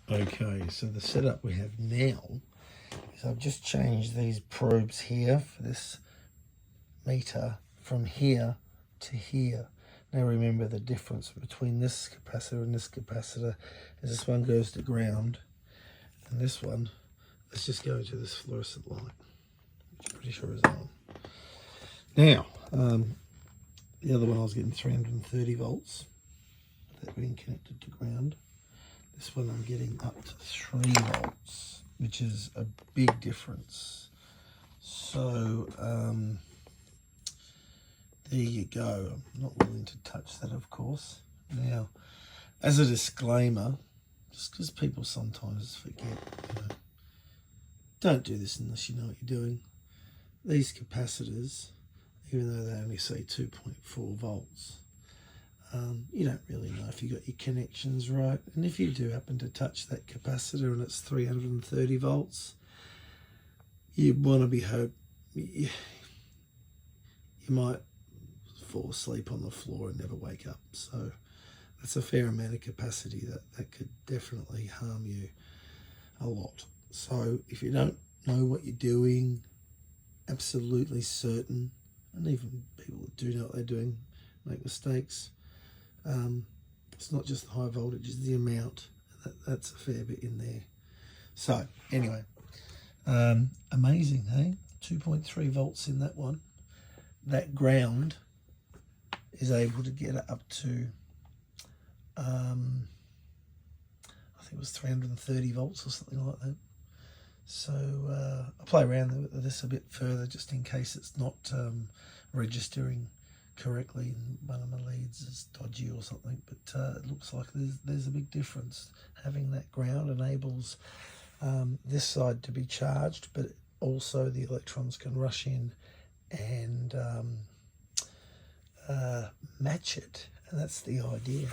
Okay, so the setup we have now is I've just changed these probes here for this meter from here to here. Now remember the difference between this capacitor and this capacitor is this one goes to ground and this one, let's just go into this fluorescent light, which I'm pretty sure is on. Now, the other one I was getting 330 volts, that being connected to ground. This one I'm getting up to 3 volts, which is a big difference. So, there you go. I'm not willing to touch that, of course. Now, as a disclaimer, just because people sometimes forget, don't do this unless you know what you're doing. These capacitors, even though they only say 2.4 volts, you don't really know if you got your connections right. And if you do happen to touch that capacitor and it's 330 volts, you want to be you might fall asleep on the floor and never wake up. So that's a fair amount of capacity that could definitely harm you a lot. So if you don't know what you're doing, absolutely certain, and even people that do know what they're doing make mistakes, it's not just the high voltage, it's the amount. That's a fair bit in there. So anyway, amazing, hey? 2.3 volts in that one. That ground is able to get it up to, I think it was 330 volts or something like that. So I'll play around with this a bit further just in case it's not registering correctly and one of my leads is dodgy or something, but it looks like there's a big difference. Having that ground enables this side to be charged, but also the electrons can rush in and match it, and that's the idea.